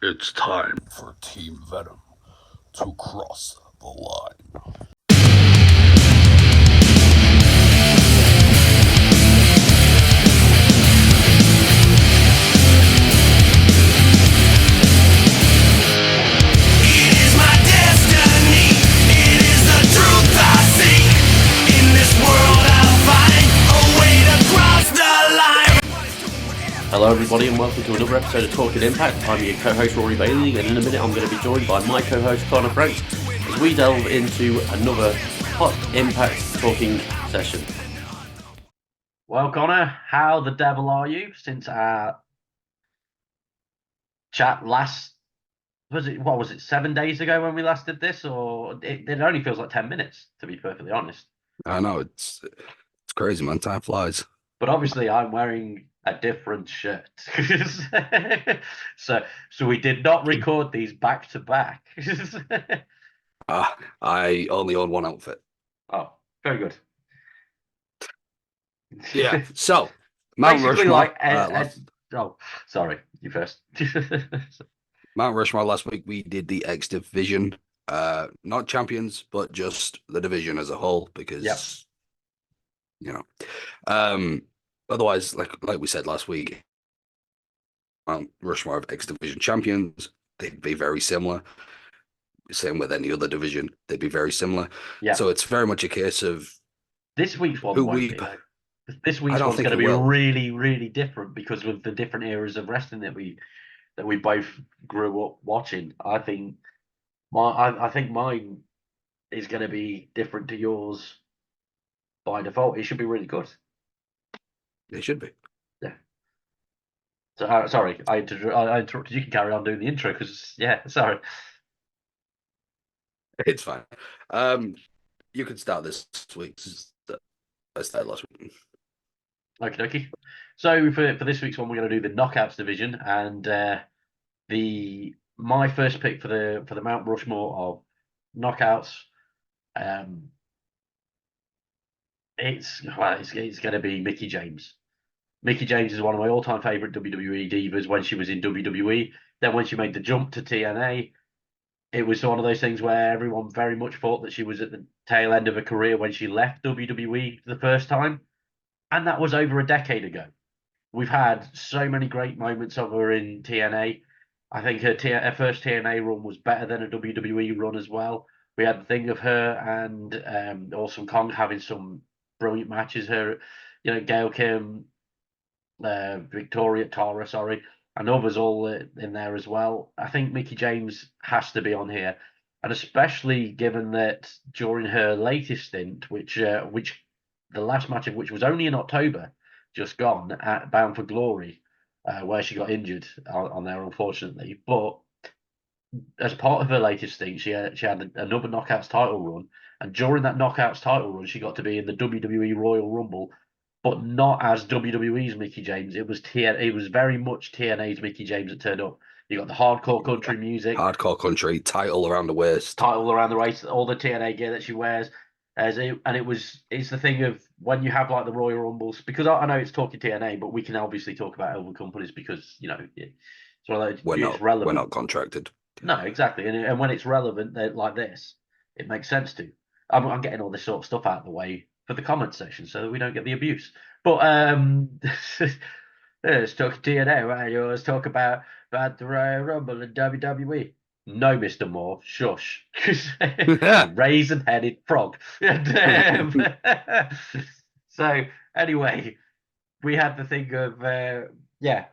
It's time for Team Venom to cross the line. Hello everybody and welcome to another episode of Talking Impact. I'm your co-host Rory Bailey, and in a minute I'm going to be joined by my co-host Connor Franks as we delve into another hot Impact talking session. Well, Connor, how the devil are you since our chat last, was it 7 days ago when we last did this, or it only feels like 10 minutes, to be perfectly honest. I know, it's crazy, man. Time flies. But obviously I'm wearing a different shirt. so we did not record these back to back. I only own one outfit. Oh, very good. Yeah, so Mount Basically, Rushmore. Oh, sorry, you first. Mount Rushmore last week we did the X Division. Not champions, but just the division as a whole, because otherwise, like we said last week, Mount Rushmore of X Division champions, they'd be very similar. Same with any other division, they'd be very similar. Yeah. So it's very much a case of this week's one won't be. This week's one's going to be really, really different because of the different eras of wrestling that we both grew up watching. I think mine is going to be different to yours by default. It should be really good. It should be. Yeah. So sorry, I interrupted. You can carry on doing the intro because sorry. It's fine. You can start this week. I started last week. Okie dokie. So for this week's one, we're going to do the Knockouts division, and my first pick for the Mount Rushmore of Knockouts. It's going to be Mickie James. Mickie James is one of my all-time favorite WWE divas when she was in WWE. Then when she made the jump to TNA, it was one of those things where everyone very much thought that she was at the tail end of her career when she left WWE the first time. And that was over a decade ago. We've had so many great moments of her in TNA. I think her first TNA run was better than a WWE run as well. We had the thing of her and Awesome Kong having some brilliant matches. Her, Gail Kim, Victoria Tara, and others all in there as well. I think Mickie James has to be on here, and especially given that during her latest stint, which the last match of which was only in October, just gone, at Bound for Glory, where she got injured on there, unfortunately. But as part of her latest stint, she had another Knockouts title run, and during that Knockouts title run, she got to be in the WWE Royal Rumble, but not as WWE's Mickie James. It was very much TNA's Mickie James that turned up. You got the hardcore country music, hardcore country, title around the waist, all the TNA gear that she wears. It's the thing of when you have like the Royal Rumbles, because I know it's Talking TNA, but we can obviously talk about other companies because it's relevant. We're not contracted. No, exactly, and when it's relevant like this, it makes sense to. I'm getting all this sort of stuff out of the way for the comment section so that we don't get the abuse. But let's talk TNA, right? You always talk about the Royal Rumble and WWE. No, Mr. Moore, shush. Raisin-headed frog. So anyway, we had the thing of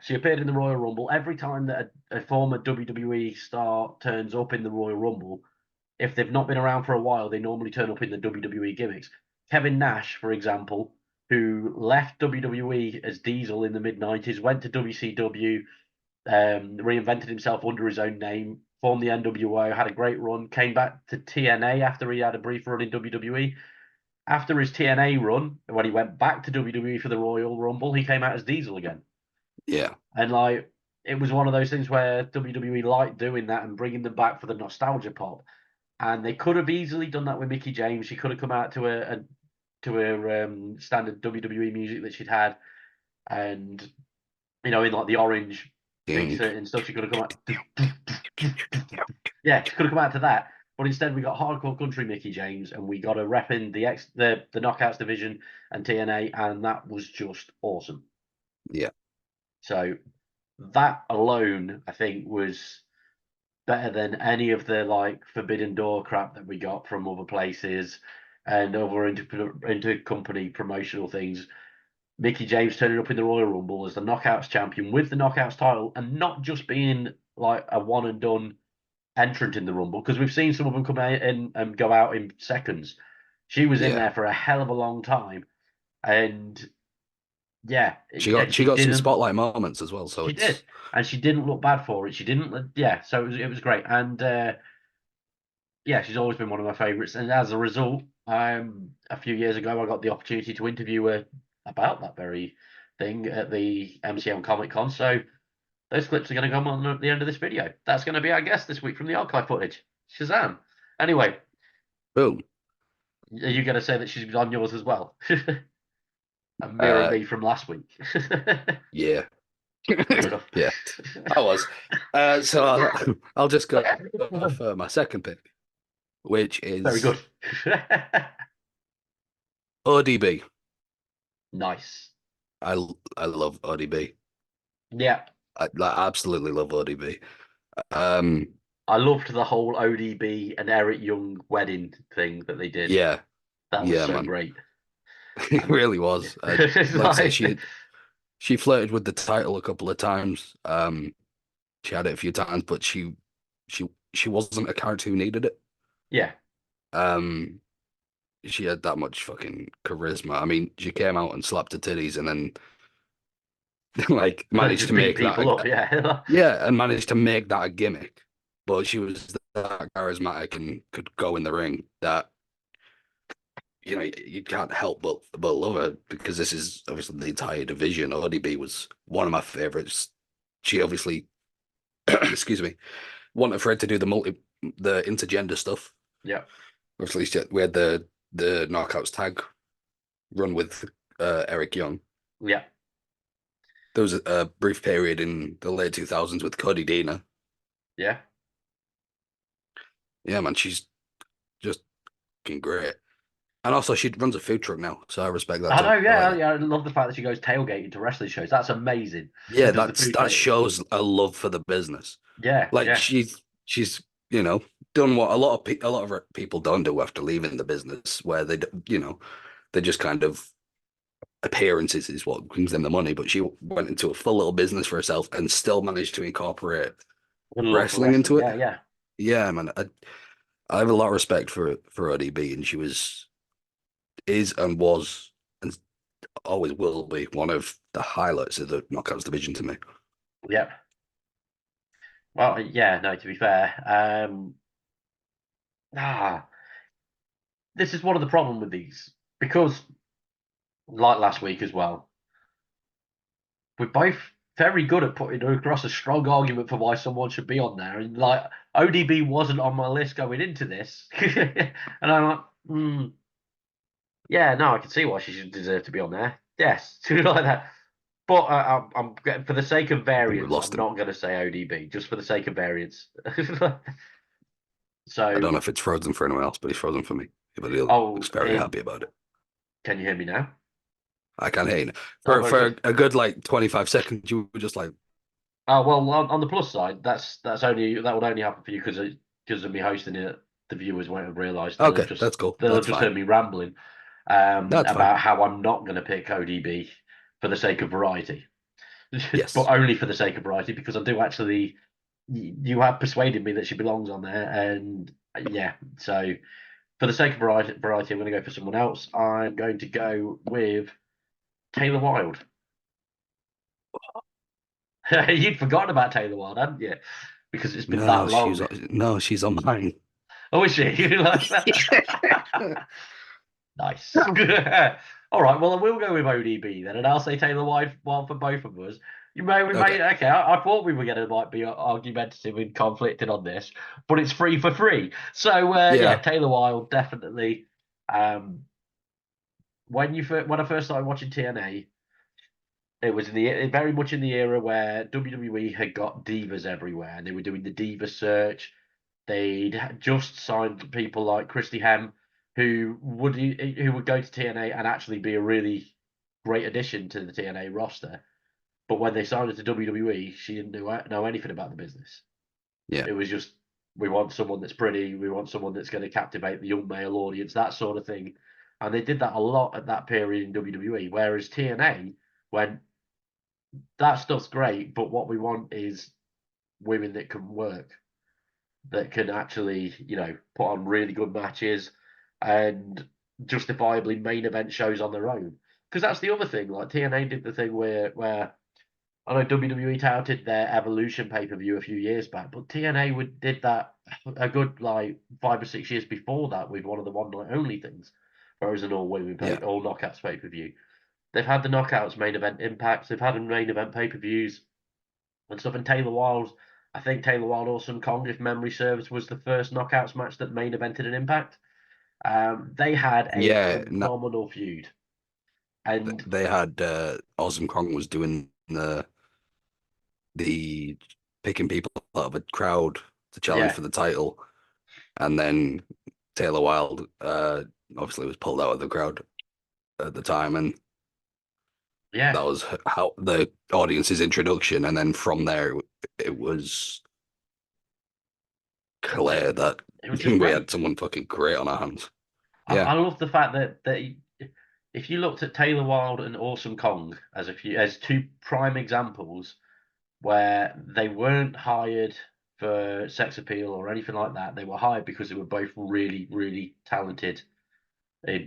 she appeared in the Royal Rumble. Every time that a former WWE star turns up in the Royal Rumble, if they've not been around for a while, they normally turn up in the WWE gimmicks. Kevin Nash, for example, who left WWE as Diesel in the mid-90s, went to WCW, reinvented himself under his own name, formed the NWO, had a great run, came back to TNA after he had a brief run in WWE. After his TNA run, when he went back to WWE for the Royal Rumble, he came out as Diesel again. Yeah. And it was one of those things where WWE liked doing that and bringing them back for the nostalgia pop. And they could have easily done that with Mickie James. She could have come out to her standard WWE music that she'd had, and in like the orange mixer and stuff. She could have come out Yeah, she could have come out to that, but instead we got hardcore country Mickie James, and we got a rep in the knockouts division and TNA, and that was just awesome. Yeah. So that alone, I think, was better than any of the like Forbidden Door crap that we got from other places and over into company promotional things. Mickie James turning up in the Royal Rumble as the Knockouts champion with the Knockouts title, and not just being like a one and done entrant in the Rumble, because we've seen some of them come out and go out in seconds. She was in Yeah. there for a hell of a long time, and yeah, She and got she she got some didn't. spotlight moments as well, so She did, it's and she didn't look bad for it. She didn't. Yeah, so it was great, and yeah, she's always been one of my favourites. And as a result, a few years ago, I got the opportunity to interview her about that very thing at the MCM Comic Con. So those clips are going to come on at the end of this video. That's going to be our guest this week from the archive footage. Shazam. Anyway, boom. are you going to say that she's on yours as well? And mirror Uh me from last week. yeah. Fair enough. Yeah. I was. So I'll just go for my second pick, which Very is good. ODB. Nice. I love ODB. Yeah, I like, absolutely love ODB. Um, I loved the whole ODB and Eric Young wedding thing that they did. yeah, That was yeah, so man. great. It And really was. it's Like I said, like, she flirted with the title a couple of times. She had it a few times, but she she wasn't a character who needed it. yeah, Um, she had that much fucking charisma. I mean, she came out and slapped her titties and then like managed just to beat make that people up. Yeah, yeah, and managed to make that a gimmick. But she was that charismatic and could go in the ring that you can't help but love her because this is obviously the entire division. ODB was one of my favorites. She obviously, excuse me, wanted Fred to do the intergender stuff. yeah, Obviously, we had the Knockouts tag run with Eric Young. yeah, There was a brief period in the late 2000s with Cody Deaner. yeah. Yeah, man, she's just fucking great. And also, she runs a food truck now, so I respect that I too. know. I like Yeah, that. yeah. I love the fact that she goes tailgating to wrestling shows. That's amazing. Yeah, And does the food that truck. shows a love for the business. Yeah, Like yeah. she's done what a lot of people don't do after leaving the business, where they just kind of appearances is what brings them the money. But she went into a full little business for herself and still managed to incorporate With love for wrestling wrestling. into it. Yeah, yeah, Yeah, man, I have a lot of respect for ODB, and she is and was and always will be one of the highlights of the Knockouts division to me. yeah. Well, yeah. No, to be fair, ah, this is one of the problem with these because, like last week as well, we're both very good at putting across a strong argument for why someone should be on there. And like ODB wasn't on my list going into this, and I'm like, yeah, no, I can see why she should deserve to be on there. Yes, like that. But for the sake of I think we've variance, lost I'm him. not going to say ODB just for the sake of variance. I don't know So, if it's frozen for anyone else, but it's frozen for me. But he oh, looks very happy about it. can you hear me now? I can't hear you. Oh, For very good. a good like 25 seconds, you were just like, Oh well, on the plus side, that would only happen for you because of me hosting it. The viewers won't have realised. okay, that's cool. They'll have That's just fine. heard me rambling That's fine. about how I'm not going to pick ODB for the sake of variety, but Yes. only for the sake of variety because I do actually. You have persuaded me that she belongs on there, and yeah. So for the sake of variety, I'm going to go for someone else. I'm going to go with Taylor Wilde. You'd forgotten about Taylor Wilde, hadn't you? Because it's been that No, long. she's on mine. Oh, is she? Like nice. All right. Well, I will go with ODB then, and I'll say Taylor Wilde for both of us. We Okay. may. Okay, I thought we were going to might be argumentative and conflicted on this, but it's free for free. So yeah, Yeah. Taylor Wilde definitely. Um, when I first started watching TNA, It was in the very much in the era where WWE had got divas everywhere, and they were doing the diva search. They'd just signed people like Christy Hem, who would go to TNA and actually be a really great addition to the TNA roster. But when they signed her to WWE, she didn't know anything about the business. Yeah. It was just, we want someone that's pretty, we want someone that's going to captivate the young male audience, that sort of thing. And they did that a lot at that period in WWE. Whereas TNA went, that stuff's great, but what we want is women that can work, that can actually, put on really good matches and justifiably main event shows on their own. Because that's the other thing. Like TNA did the thing where I know WWE touted their Evolution pay per view a few years back, but TNA did that a good like 5 or 6 years before that with one of the one night only things, whereas an Yeah. all knockouts pay per view. They've had the knockouts main event impacts. They've had main event pay per views and stuff. And Taylor Wilde, I think Taylor Wilde Awesome Kong, if memory serves, was the first knockouts match that main evented an Impact. They had a Yeah. phenomenal feud, and They had Awesome Kong was doing the picking people out of a crowd to challenge yeah, for the title, and then Taylor Wilde obviously was pulled out of the crowd at the time, and yeah, that was how the audience's introduction, and then from there it was clear that it was just we great. had someone fucking great on our hands. I Yeah, love the fact that if you looked at Taylor Wilde and Awesome Kong as two prime examples where they weren't hired for sex appeal or anything like that, they were hired because they were both really, really talented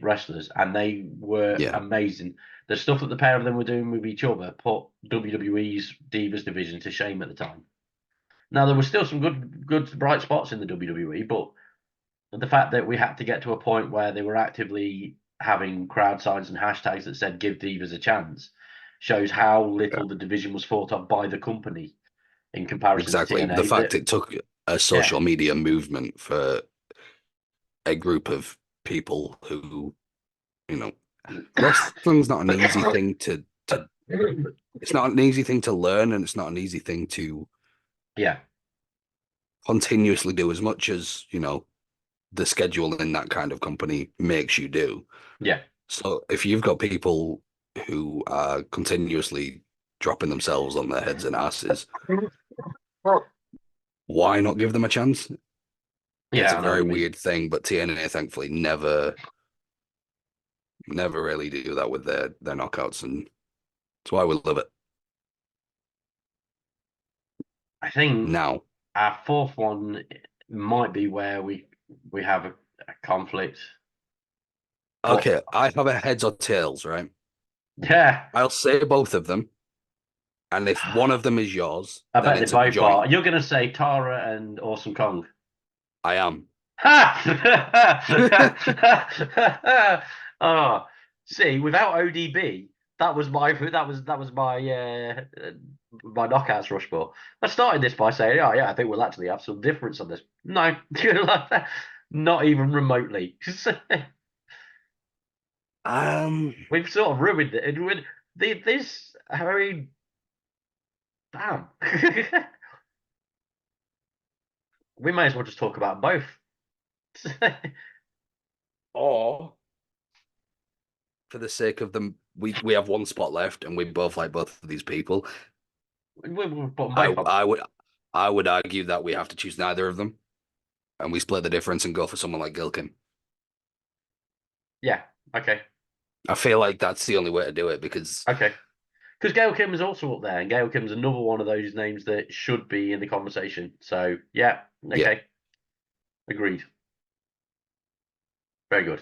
wrestlers, and they were yeah, amazing. The stuff that the pair of them were doing with each other put WWE's Divas division to shame at the time. Now there were still some good bright spots in the WWE, but the fact that we had to get to a point where they were actively having crowd signs and hashtags that said "Give Divas a chance" shows how yeah, little the division was thought of by the company in comparison to exactly. The TNA. fact That it took a yeah, social media movement for a group of people who, you know, wrestling's not an easy thing to it's not an easy thing to learn, and it's not an easy thing to yeah, continuously do as much as, the schedule in that kind of company makes you do. yeah, So if you've got people who are continuously dropping themselves on their heads and asses, why not give them a chance? It's yeah. a I know what very you mean. weird thing, but TNA thankfully never really do that with their knockouts, and that's why we love it. I think Now, our fourth one might be where we have a conflict, but okay, I have a heads or tails, right? yeah. I'll say both of them, and if one of them is yours, I then bet they it's a both joint. are. You're going to say Tara and Awesome Kong. I am. Ha! Oh, see, without ODB, that was my knockouts Rushmore. I started this by saying, oh yeah, I think we'll actually have some difference on this. No, not even remotely. Um, We've sort of ruined it. I mean, damn. We may as well just talk about both. or for the sake of them, we have one spot left, and we both like both of these people. We'll put them I both on. I would I would argue that we have to choose neither of them, and we split the difference and go for someone like Gilkin. Yeah. Okay. I feel like that's the only way to do it because Okay. Because Gail Kim is also up there, and Gail Kim's another one of those names that should be in the conversation. So yeah, yeah. okay, agreed. Very good.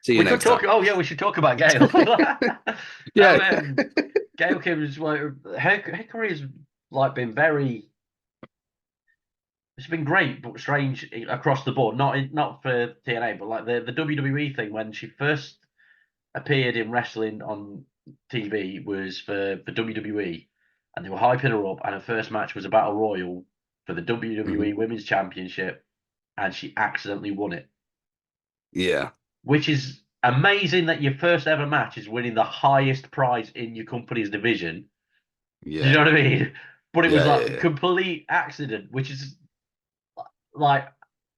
See you We could next talk. time. Oh yeah, we should talk about Gail. Yeah. Gail Kim's like her career's like been very. It's been great, but strange across the board. Not for TNA, but like the WWE thing when she first appeared in wrestling on TV was for WWE, and they were hyping her up. And her first match was a battle royal for the Mhm. WWE Women's Championship, and she accidentally won it, Yeah. which is amazing that your first ever match is winning the highest prize in your company's division. Do you Yeah. know what I mean? But it was Yeah, yeah, like yeah. complete accident, which is like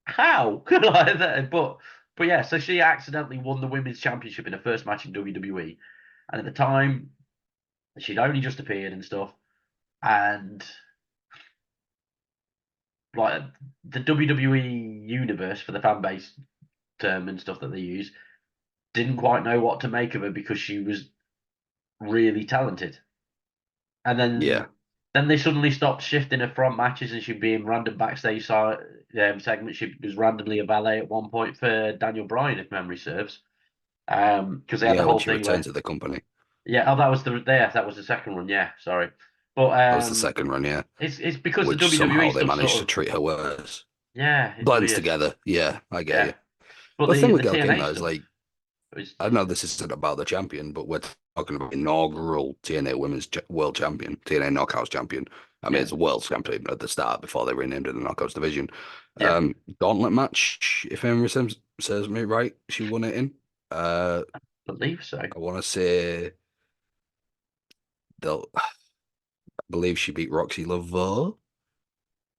how could I? But yeah, so she accidentally won the women's championship in her first match in WWE, and at the time she'd only just appeared and stuff, and like the WWE universe for the fan base term and stuff that they use didn't quite know what to make of her because she was really talented. And Yeah. then they suddenly stopped shifting her front matches and she'd be in random backstage segments. She was randomly a valet at one point for Daniel Bryan, if memory serves. Because they had the Yeah, when whole she thing returned where to the company. yeah, oh that was the second one. Yeah, sorry, but That was the second run, yeah. it's because the Which WWE somehow they stuff managed sort to of treat her worse. yeah, it's Blends weird. together. Yeah, I get Yeah, you. but But the thing with the Gail Kim TNA though is stuff like, was I know this isn't about the champion, but we're talking about inaugural TNA World Champion, TNA Knockouts Champion. I mean, yeah, it's a world champion at the start before they renamed it the Knockouts division. yeah, Gauntlet match, if memory serves me right, she won it in. I believe so. I want to say they'll, I believe she beat Roxy Laveau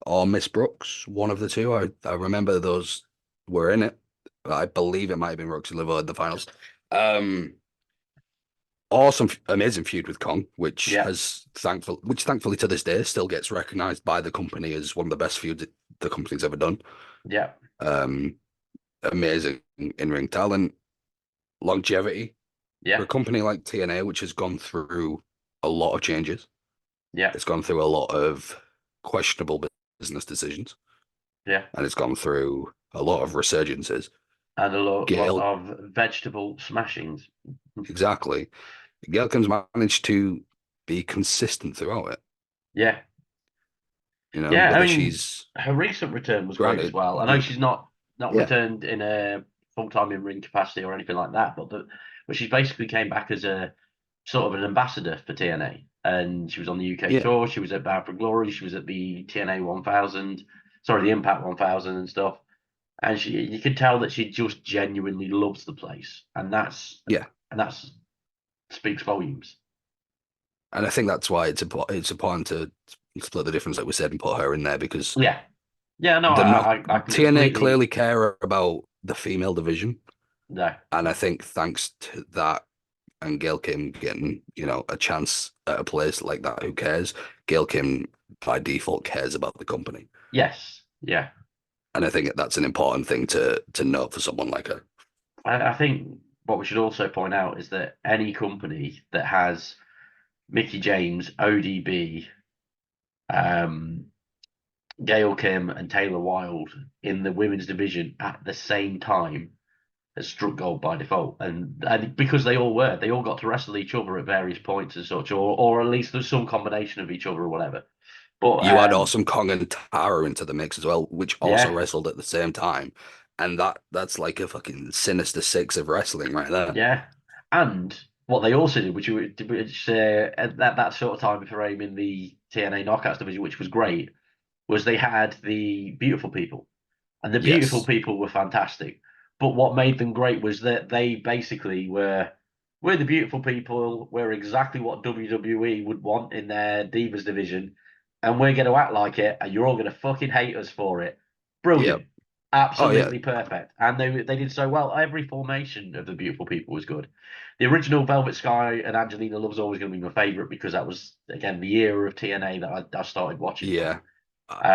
or Miss Brooks, one of the two. I remember those were in it. I believe it might have been Roxy Laveau in the finals. Um, awesome, amazing feud with Kong, Yeah, which thankfully to this day still gets recognized by the company as one of the best feuds the company's ever done. yeah, Um, amazing in-ring talent, longevity for yeah, a company like TNA, which has gone through a lot of changes. yeah, It's gone through a lot of questionable business decisions, yeah. and it's gone through a lot of resurgences. And a lot Gail, of vegetable smashings. exactly. Gail Kim's managed to be consistent throughout it. Yeah, You know, yeah. I whether mean, she's her recent return was great as granted, well. I know yeah, she's not yeah, returned in a full time in ring capacity or anything like that, but she basically came back as a sort of an ambassador for TNA, and she was on the UK yeah, tour. She was at Bound for Glory. She was at the TNA 1000, sorry, the Impact 1000 and stuff. And you could tell that she just genuinely loves the place, yeah. and that's speaks volumes. And I think that's why it's important to split the difference, like we said, and put her in there because Yeah, yeah. No, the knock I can TNA completely clearly care about the female division, no. and I think thanks to that and Gail Kim getting, a chance at a place like that, who cares? Gail Kim by default cares about the company. Yes, yeah. And I think that's an important thing to note for someone like her. I think what we should also point out is that any company that has Mickie James, ODB, um, Gail Kim, and Taylor Wilde in the women's division at the same time has struck gold by default. And because they all got to wrestle each other at various points and such, or at least there's some combination of each other or whatever. But You add Awesome Kong and Tara into the mix as well, which also yeah, wrestled at the same time. And that's like a fucking sinister six of wrestling right there. yeah. And what they also did, which at that sort of time frame in the TNA Knockouts division, which was great, was they had the beautiful people, and the beautiful Yes. people were fantastic. But what made them great was that they basically we're the beautiful people. We're exactly what WWE would want in their Divas division, and we're going to act like it, and you're all going to fucking hate us for it. Yep. Brilliant. Oh yeah. Absolutely perfect. And they did so well. Every formation of the beautiful people was good. The original Velvet Sky and Angelina Love's always going to be my favorite because that was again the era of TNA that I started watching from. Yeah.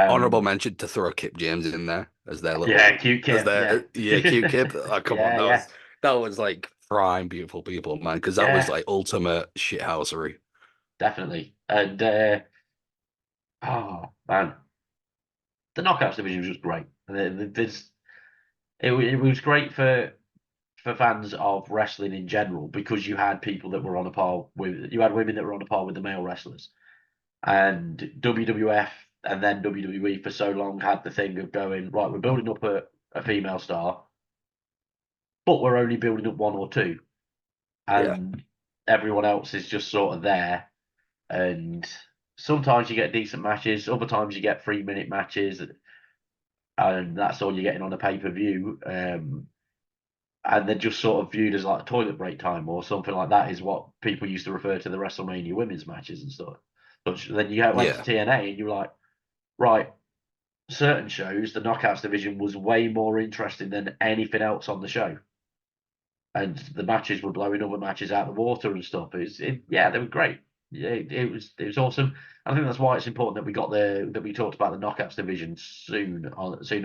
Honorable Um, mention to throw Kip James in there as their yeah, little cute as Kip. Yeah, their yeah, cute Kip. Oh, come on, yeah, that yeah, was that was like prime beautiful people, man, because that was yeah, like ultimate shithousery. definitely. And oh man, the Knockouts division was just great. It was great for fans of wrestling in general because you had people that were on a par with you had women that were on a par with the male wrestlers, and WWF and then WWE for so long had the thing of going right. We're building up a female star, but we're only building up one or two, Yeah. and everyone else is just sort of there. And sometimes you get decent matches, other times you get 3 minute matches, and that's all you're getting on a pay per view. and they're just sort of viewed as like toilet break time or something like that, is what people used to refer to the WrestleMania women's matches and stuff. But then you went to Yeah, TNA and you were like, right, certain shows, the Knockouts division was way more interesting than anything else on the show. And the matches were blowing other matches out of the water and stuff. Yeah, they were great. Yeah, it was awesome. I think that's why it's important that we talked about the Knockouts division sooner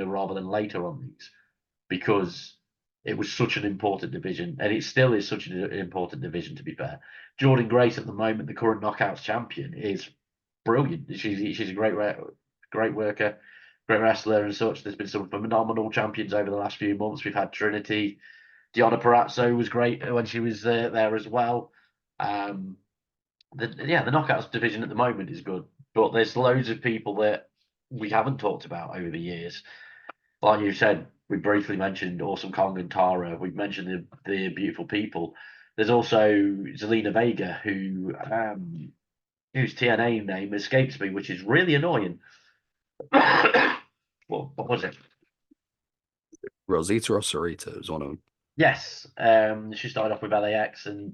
rather than later on these, because it was such an important division, and it still is such an important division. To be fair, Jordan Grace at the moment, the current Knockouts champion, is brilliant. She's a great worker, great wrestler, and such. There's been some phenomenal champions over the last few months. We've had Trinity. Deonna Purrazzo was great when she was there as well. Um, the Knockouts division at the moment is good, but there's loads of people that we haven't talked about over the years. Like you said, we briefly mentioned Awesome Kong and Tara. We've mentioned the beautiful people. There's also Zelina Vega, whose TNA name escapes me, which is really annoying. What was it? Rosita or Sarita is one of them. Yes, she started off with LAX and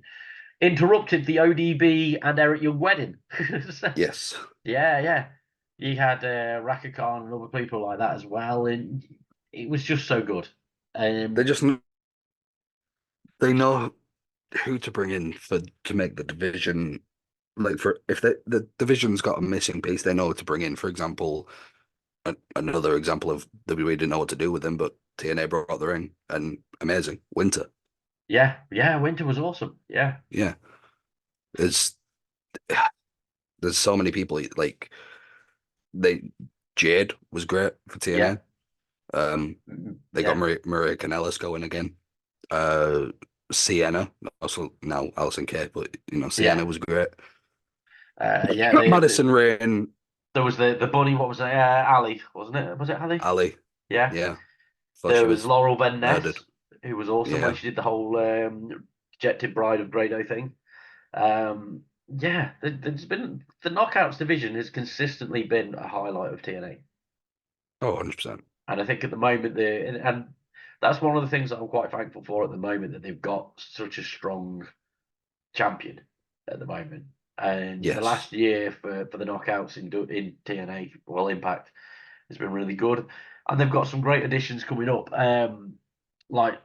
interrupted the ODB and Eric Young wedding. Yes, Yeah, yeah. You had Raka Khan and other people like that as well, and it was just so good. they Um, just they know who to bring in for to make the division. Like for if the division's got a missing piece, they know who to bring in. For example, another example of WWE didn't know what to do with them, but TNA brought the ring and amazing. Winter, yeah, yeah. Winter was awesome. Yeah, yeah. There's there's so many people like they Jade was great for yeah, TNA. They got yeah, Maria Kanellis going again. Uh, Sienna, also now Alison Kay, but yeah, Sienna was great. yeah. Madison Rain, There was the bunny. What was it? Ali, wasn't it? Was it Ali? Ali, Yeah. yeah, thought There she was was Laurel Van murdered. Ness, who was awesome when Yeah. she did the whole rejected bride of Grado thing. Yeah, there's been the Knockouts division has consistently been a highlight of TNA. Oh, 100%. And I think at the moment, and that's one of the things that I'm quite thankful for at the moment, that they've got such a strong champion at the moment. And the last Yes. year for the knockouts in TNA, well, Impact has been really good, and they've got some great additions coming up. Like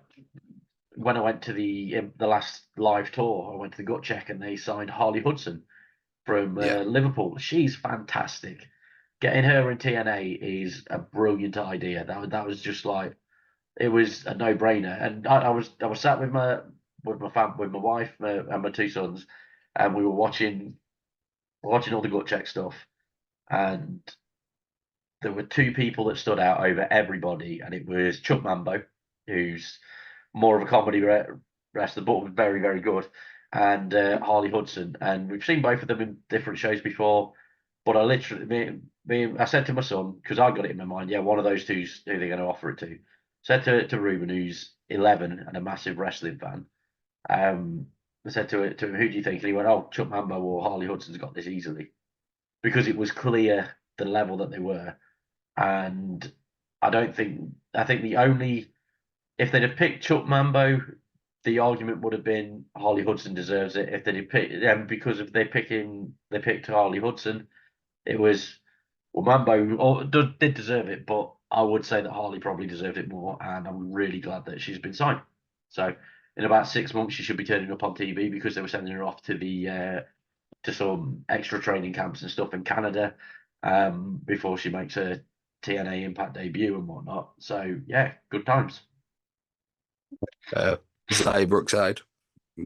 when I went to the last live tour, I went to the Gut Check, and they signed Harley Hudson from Yeah. Liverpool. She's fantastic. Getting her in TNA is a brilliant idea. That was just like, it was a no brainer. And I was sat with my wife and my two sons, and we were watching all the gut check stuff. And there were two people that stood out over everybody, and it was Chuck Mambo, who's more of a comedy wrestler, but was very very good, and Harley Hudson. And we've seen both of them in different shows before. But I literally, I said to my son, because I got it in my mind, yeah, one of those two's who they're going to offer it to. Said to Ruben, who's 11 and a massive wrestling fan. I said to him, who do you think? And he went, oh, Chuck Mambo or Harley Hudson's got this easily, because it was clear the level that they were. And I think the only, if they'd have picked Chuck Mambo, the argument would have been Harley Hudson deserves it. If they'd have picked, because if they picked Harley Hudson, it was, well, Mambo did deserve it, but I would say that Harley probably deserved it more, and I'm really glad that she's been signed. So in about 6 months, she should be turning up on TV, because they were sending her off to some extra training camps and stuff in Canada, before she makes her TNA Impact debut and whatnot. So yeah, good times. Uh, Zai Brookside,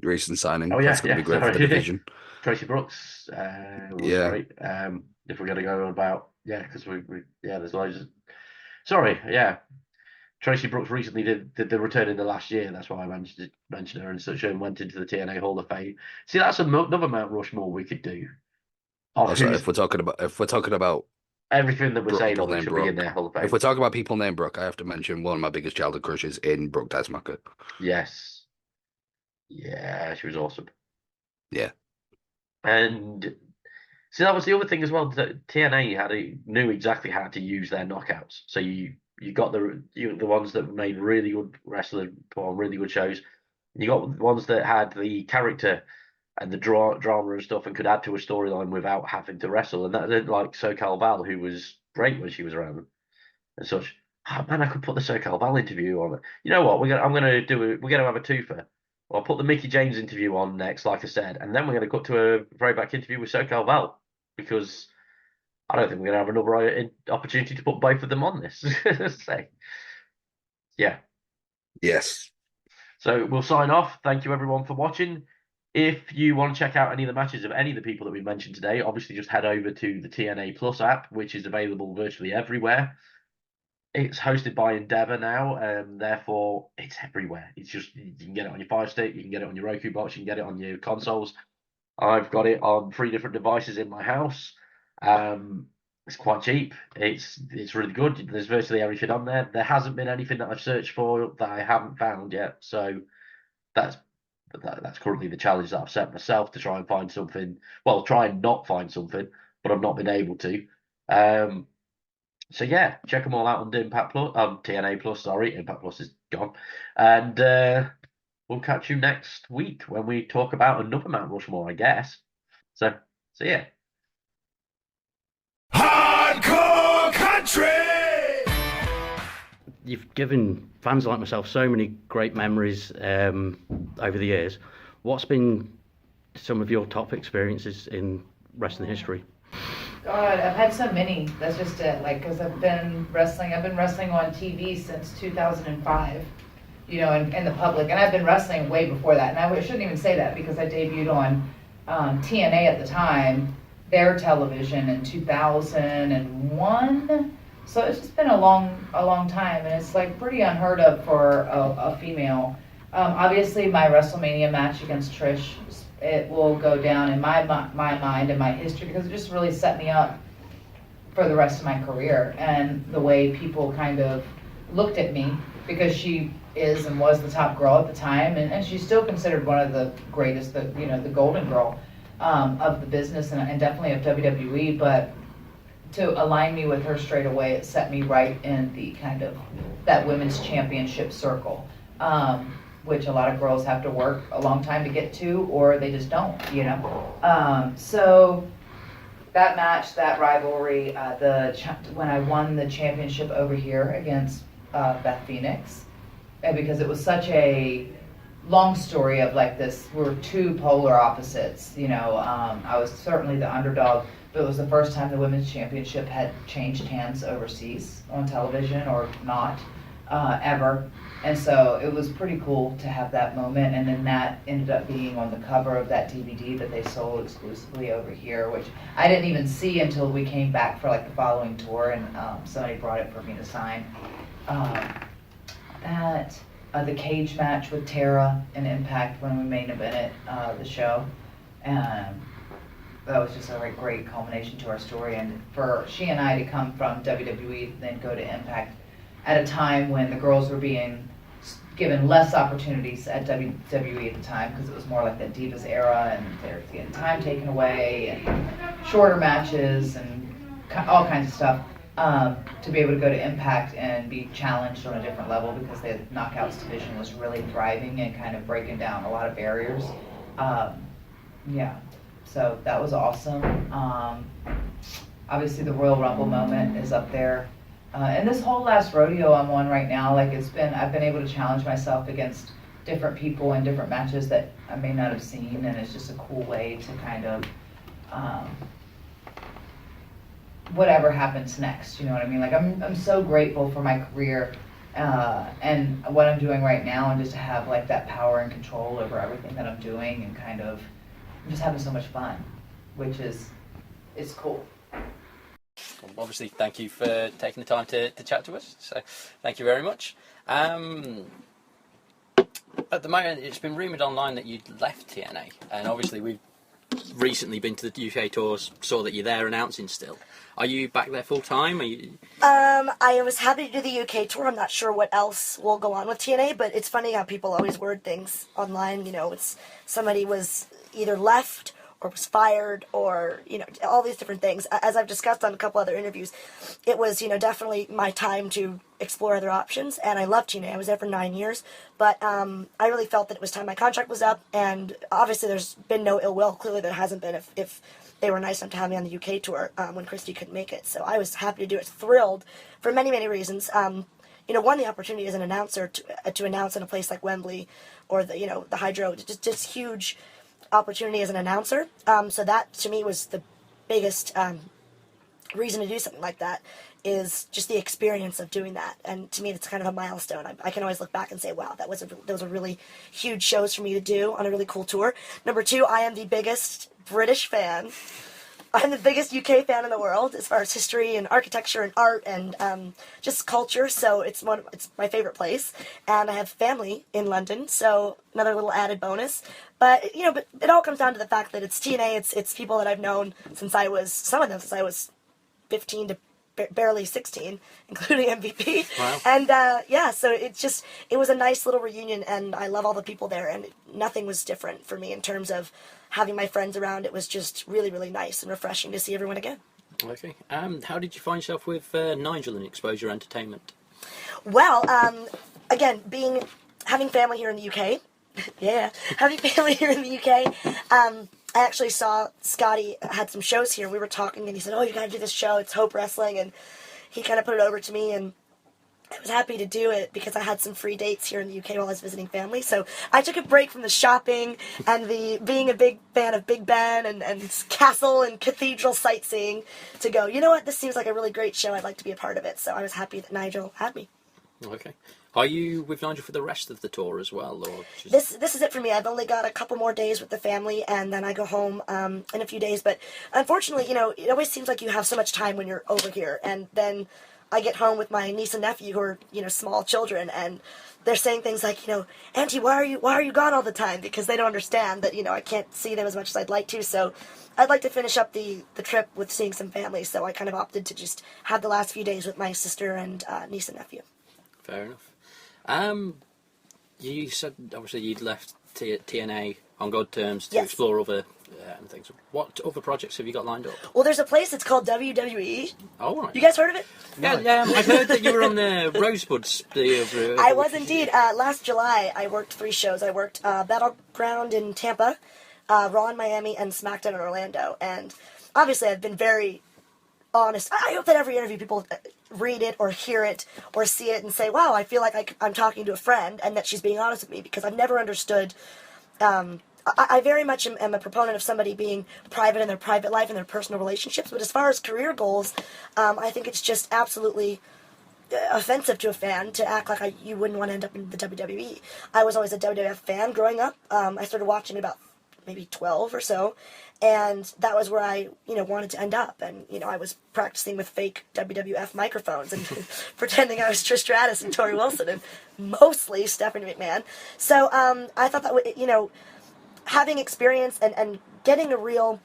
recent signing. Oh That's yeah, going to be yeah. great for the Sorry, division. Tracy Brooks was Yeah. great. If we're gonna go about, yeah, because yeah, there's loads. Sorry, yeah. Tracy Brooks recently did the return in the last year. That's why I mentioned her and such, and went into the TNA Hall of Fame. See, that's another Mount Rushmore we could do of Also, who's if we're talking about everything that we're saying people of them named should be in Brooke, their Hall of if Fame. we're talking about people named Brooke, I have to mention one of my biggest childhood crushes in Brooke Desmacher. Yes, yeah, she was awesome. Yeah. And see, that was the other thing as well. That TNA knew exactly how to use their knockouts. So You got the ones that made really good wrestlers, put on really good shows. You got the ones that had the character and the drama and stuff, and could add to a storyline without having to wrestle. And that like SoCal Val, who was great when she was around and such. Oh, man, I could put the SoCal Val interview on it. You know what? We're gonna have a twofer. I'll put the Mickie James interview on next, like I said, and then we're gonna cut to a throwback interview with SoCal Val because I don't think we're gonna have another opportunity to put both of them on this. So, yeah. Yes. So we'll sign off. Thank you everyone for watching. If you want to check out any of the matches of any of the people that we mentioned today, obviously just head over to the TNA Plus app, which is available virtually everywhere. It's hosted by Endeavor now, and therefore it's everywhere. It's just you can get it on your Fire Stick, you can get it on your Roku box, you can get it on your consoles. I've got it on 3 different devices in my house. It's quite cheap. It's really good. There's virtually everything on there. There hasn't been anything that I've searched for that I haven't found yet. So that's that's currently the challenge that I've set myself to try and find something. Well, try and not find something, but I've not been able to. So yeah, check them all out on Impact Plus, TNA Plus. Sorry, Impact Plus is gone, and we'll catch you next week when we talk about another Mount Rushmore, I guess. So yeah. Hardcore country. You've given fans like myself so many great memories over the years. What's been some of your top experiences in wrestling history? God, I've had so many. That's just it. Like, because I've been wrestling on TV since 2005, you know, in the public. And I've been wrestling way before that. And I shouldn't even say that because I debuted on TNA at the time, their television in 2001. So it's just been a long time. And it's like pretty unheard of for a female. Obviously, my WrestleMania match against Trish, it will go down in my mind and my history because it just really set me up for the rest of my career and the way people kind of looked at me because she is and was the top girl at the time and she's still considered one of the greatest, the golden girl of the business and definitely of WWE. But to align me with her straight away, it set me right in the kind of that women's championship circle. Which a lot of girls have to work a long time to get to, or they just don't, you know. So that match, that rivalry, when I won the championship over here against Beth Phoenix, and because it was such a long story of like this, we were two polar opposites, you know. I was certainly the underdog, but it was the first time the women's championship had changed hands overseas on television or not ever. And so it was pretty cool to have that moment, and then that ended up being on the cover of that DVD that they sold exclusively over here, which I didn't even see until we came back for like the following tour, and somebody brought it for me to sign. The cage match with Tara in Impact when we main evented the show, and that was just a great culmination to our story, and for she and I to come from WWE then go to Impact at a time when the girls were being given less opportunities at WWE at the time because it was more like the Divas era and they're getting time taken away and shorter matches and all kinds of stuff, to be able to go to Impact and be challenged on a different level because the Knockouts division was really thriving and kind of breaking down a lot of barriers. Yeah, so that was awesome. Obviously the Royal Rumble moment is up there. And this whole last rodeo I'm on right now, like I've been able to challenge myself against different people in different matches that I may not have seen, and it's just a cool way to kind of, whatever happens next, you know what I mean? Like I'm so grateful for my career, and what I'm doing right now, and just to have like that power and control over everything that I'm doing, and kind of, I'm just having so much fun, which is, it's cool. Obviously, thank you for taking the time to chat to us. So, thank you very much. At the moment, it's been rumoured online that you'd left TNA, and obviously we've recently been to the UK tours, saw that you're there announcing still. Are you back there full time? I was happy to do the UK tour. I'm not sure what else will go on with TNA, but it's funny how people always word things online. You know, it's somebody was either left or was fired or, all these different things. As I've discussed on a couple other interviews, it was, definitely my time to explore other options, and I loved TNA. I was there for 9 years, but I really felt that it was time my contract was up, and obviously there's been no ill will. Clearly there hasn't been if they were nice enough to have me on the UK tour when Christy couldn't make it. So I was happy to do it, thrilled for many, many reasons. One, the opportunity as an announcer to announce in a place like Wembley or the Hydro, just huge opportunity as an announcer. So that to me was the biggest reason to do something like that, is just the experience of doing that. And to me, it's kind of a milestone. I can always look back and say, wow, those are really huge shows for me to do on a really cool tour. Number two, I am the biggest British fan. I'm the biggest UK fan in the world as far as history and architecture and art and just culture. So it's my favorite place, and I have family in London, so another little added bonus. But but it all comes down to the fact that it's TNA. It's people that I've known since I was 15 to barely 16, including MVP. Wow. And so it was a nice little reunion, and I love all the people there, and nothing was different for me in terms of having my friends around. It was just really, really nice and refreshing to see everyone again. Okay. How did you find yourself with Nigel and Exposure Entertainment? Well, again, having family here in the UK, having family here in the UK, I actually saw Scotty had some shows here, and we were talking, and he said, oh, you gotta do this show, it's Hope Wrestling, and he kind of put it over to me, and I was happy to do it because I had some free dates here in the UK while I was visiting family. So I took a break from the shopping and the being a big fan of Big Ben and castle and cathedral sightseeing to go, you know what, this seems like a really great show, I'd like to be a part of it. So I was happy that Nigel had me. Okay. Are you with Nigel for the rest of the tour as well? Or just... This is it for me. I've only got a couple more days with the family, and then I go home in a few days. But unfortunately, it always seems like you have so much time when you're over here, and then I get home with my niece and nephew who are, small children, and they're saying things like, Auntie, why are you gone all the time? Because they don't understand that, I can't see them as much as I'd like to. So I'd like to finish up the trip with seeing some family. So I kind of opted to just have the last few days with my sister and niece and nephew. Fair enough. You said obviously you'd left TNA on good terms to explore other things. What other projects have you got lined up? Well, there's a place that's called WWE. Oh, right. You guys heard of it? Yeah, I've heard that you were on the Rosebuds. I was indeed. Last July, I worked 3 shows. I worked Battleground in Tampa, Raw in Miami, and SmackDown in Orlando. And obviously, I've been very honest. I hope that every interview people read it or hear it or see it and say, wow, I feel like I'm talking to a friend, and that she's being honest with me, because I've never understood. I very much am a proponent of somebody being private in their private life and their personal relationships, but as far as career goals, I think it's just absolutely offensive to a fan to act like you wouldn't want to end up in the WWE. I was always a WWF fan growing up. I started watching about maybe 12 or so, and that was where I, wanted to end up. And, I was practicing with fake WWF microphones and pretending I was Trish Stratus and Tori Wilson and mostly Stephanie McMahon. So I thought that, having experience and getting a real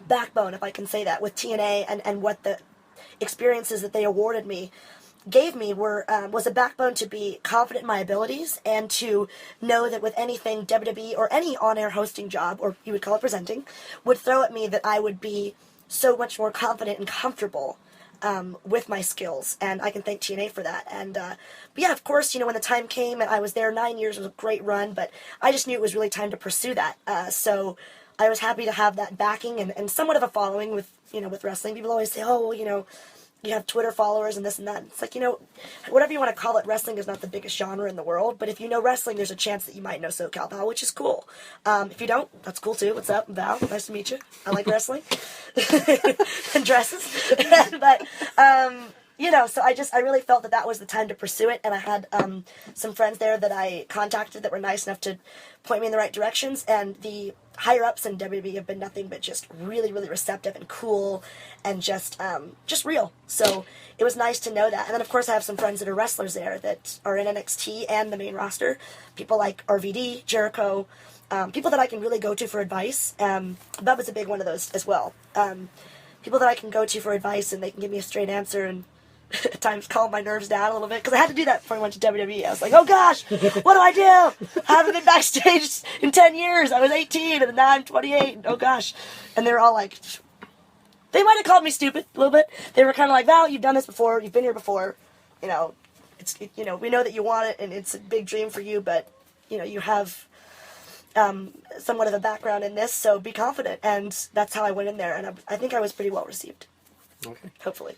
backbone, if I can say that, with TNA and what the experiences that they awarded me gave me was a backbone to be confident in my abilities and to know that with anything WWE or any on-air hosting job, or you would call it presenting, would throw at me, that I would be so much more confident and comfortable with my skills, and I can thank TNA for that. And but yeah, of course, when the time came, and I was there 9 years, it was a great run, but I just knew it was really time to pursue that. So I was happy to have that backing and somewhat of a following with with wrestling. People always say, oh, well, you have Twitter followers and this and that. It's like, whatever you want to call it, wrestling is not the biggest genre in the world, but if you know wrestling, there's a chance that you might know SoCal Val, which is cool. If you don't, that's cool too. What's up, Val? Nice to meet you. I like wrestling. And dresses. But, so I really felt that was the time to pursue it, and I had some friends there that I contacted that were nice enough to point me in the right directions, and the higher-ups in WWE have been nothing but just really, really receptive and cool and just real. So it was nice to know that. And then, of course, I have some friends that are wrestlers there that are in NXT and the main roster, people like RVD, Jericho, people that I can really go to for advice. Bubba's a big one of those as well. People that I can go to for advice, and they can give me a straight answer, and at times calm my nerves down a little bit, because I had to do that before I went to WWE. I was like, oh gosh, what do I do? I haven't been backstage in 10 years. I was 18 and now I'm 28. Oh gosh. And they were all like, they might have called me stupid a little bit. They were kind of like, Val, you've done this before. You've been here before. You know, we know that you want it and it's a big dream for you, but, you know, you have somewhat of a background in this, so be confident. And that's how I went in there, and I think I was pretty well received. Okay. Hopefully.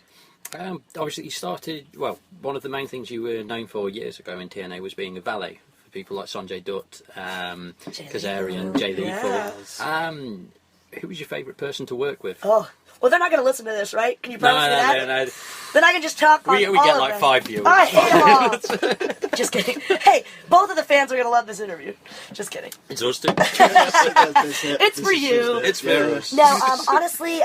Obviously, you started, well, one of the main things you were known for years ago in TNA was being a valet for people like Sanjay Dutt, Kazarian, Jay Lethal. Yes. Who was your favourite person to work with? Oh, well, they're not going to listen to this, right? Can you promise me that? No. Then I can just talk on We all get of like them. 5 viewers. I hate them all. Just kidding. Hey, both of the fans are going to love this interview. Just kidding. It's us too. It's for you. It's for us. No, honestly,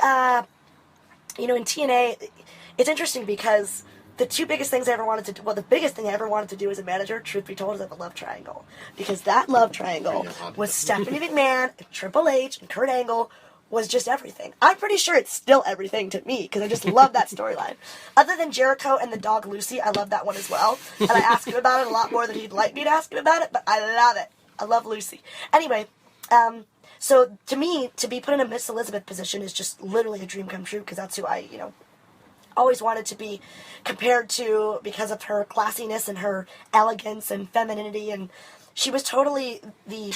you know, in TNA, it's interesting because the two biggest things I ever wanted to do, well, the biggest thing I ever wanted to do as a manager, truth be told, is have a love triangle. Because that love triangle was Stephanie McMahon, and Triple H, and Kurt Angle was just everything. I'm pretty sure it's still everything to me, because I just love that storyline. Other than Jericho and the dog Lucy, I love that one as well. And I ask him about it a lot more than he'd like me to ask him about it, but I love it. I love Lucy. Anyway, so to me, to be put in a Miss Elizabeth position is just literally a dream come true, because that's who I, you know, always wanted to be compared to, because of her classiness and her elegance and femininity, and she was totally the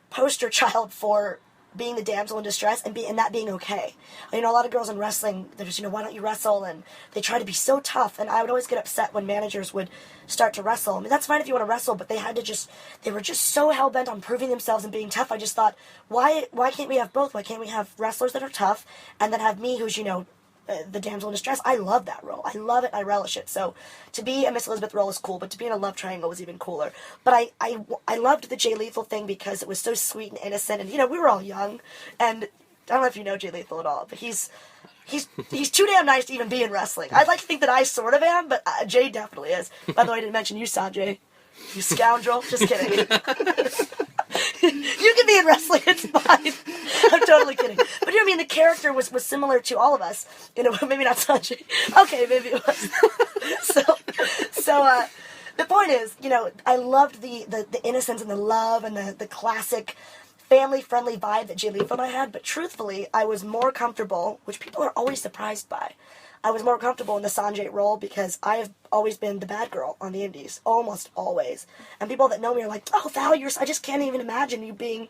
poster child for being the damsel in distress and that being okay. You know, a lot of girls in wrestling, they're just, you know, why don't you wrestle? And they try to be so tough, and I would always get upset when managers would start to wrestle. I mean, that's fine if you want to wrestle, but they were just so hell-bent on proving themselves and being tough. I just thought, why can't we have both? Why can't we have wrestlers that are tough and then have me who's, you know, the damsel in distress? I love that role. I love it. I relish it. So to be a Miss Elizabeth role is cool, but to be in a love triangle was even cooler. But I loved the Jay Lethal thing because it was so sweet and innocent, and, you know, we were all young, and I don't know if you know Jay Lethal at all, but he's too damn nice to even be in wrestling. I'd like to think that I sort of am, but Jay definitely is. By the way, I didn't mention you, Sanjay. You scoundrel. Just kidding. You can be in wrestling, it's fine. I'm totally kidding. But you know what I mean? The character was similar to all of us. You know, maybe not Sanjay. Okay, maybe it was. So the point is, you know, I loved the innocence and the love and the classic family-friendly vibe that Jay Lethal and I had, but truthfully, I was more comfortable, which people are always surprised by. I was more comfortable in the Sanjay role because I have always been the bad girl on the indies, almost always. And people that know me are like, oh, Val, I just can't even imagine you being,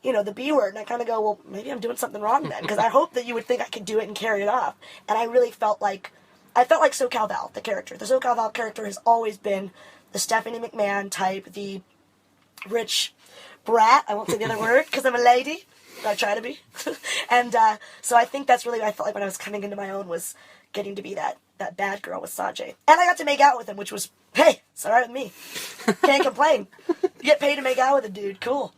you know, the B word. And I kind of go, well, maybe I'm doing something wrong then, because I hope that you would think I could do it and carry it off. And I really felt like SoCal Val, the character. The SoCal Val character has always been the Stephanie McMahon type, the rich brat. I won't say the other word because I'm a lady. I try to be. And so I think that's really what I felt like when I was coming into my own, was getting to be that bad girl with Sanjay. And I got to make out with him, which was, hey, it's alright with me. Can't complain. You get paid to make out with a dude. Cool.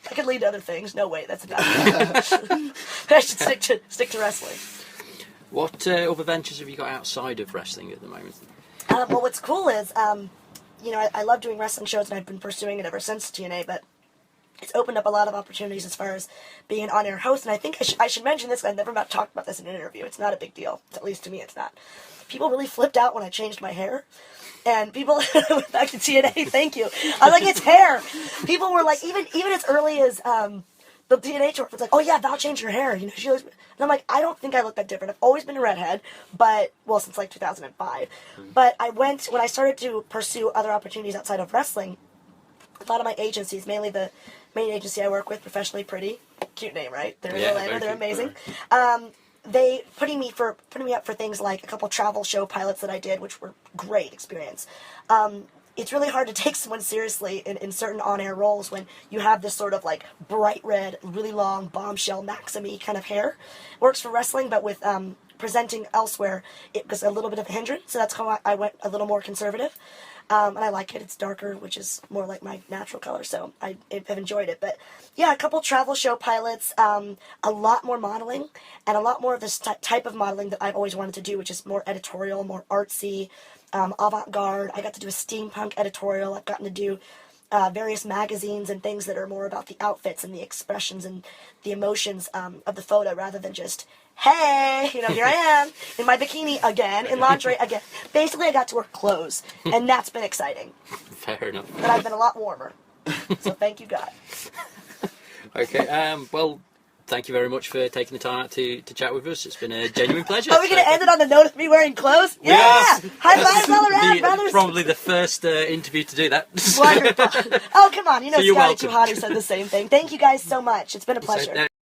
I could lead to other things. No, wait, that's about it. I should stick to wrestling. What other ventures have you got outside of wrestling at the moment? Well, what's cool is, you know, I love doing wrestling shows, and I've been pursuing it ever since TNA, but it's opened up a lot of opportunities as far as being an on-air host, and I think I should mention this, because I've never talked about this in an interview. It's not a big deal. At least to me, it's not. People really flipped out when I changed my hair, and people went back to TNA, thank you. I was like, it's hair. People were like, even as early as the TNA tour, it's like, oh yeah, Val changed her hair. You know, she looks, and I'm like, I don't think I look that different. I've always been a redhead, but, well, since like 2005. But when I started to pursue other opportunities outside of wrestling, a lot of my agencies, mainly the main agency I work with, Professionally Pretty, cute name, right? They're in Orlando, they're amazing. They putting me up for things like a couple travel show pilots that I did, which were great experience. It's really hard to take someone seriously in certain on-air roles when you have this sort of like bright red, really long bombshell Maxim-y kind of hair. Works for wrestling, but with presenting elsewhere, it was a little bit of a hindrance. So that's how I went a little more conservative. And I like it. It's darker, which is more like my natural color, so I've enjoyed it. But yeah, a couple travel show pilots, a lot more modeling, and a lot more of this type of modeling that I've always wanted to do, which is more editorial, more artsy, avant-garde. I got to do a steampunk editorial. I've gotten to do various magazines and things that are more about the outfits and the expressions and the emotions of the photo rather than just, hey, here I am in my bikini again, in lingerie again. Basically, I got to wear clothes, and that's been exciting. Fair enough. But I've been a lot warmer. So thank you, God. Okay, well, thank you very much for taking the time out to chat with us. It's been a genuine pleasure. Are we going to end it on the note of me wearing clothes? Yeah! High fives all around, brothers! Probably the first interview to do that. Wonderful. Oh, come on. You know So you're Scotty welcome. Too Hotter said the same thing. Thank you guys so much. It's been a pleasure.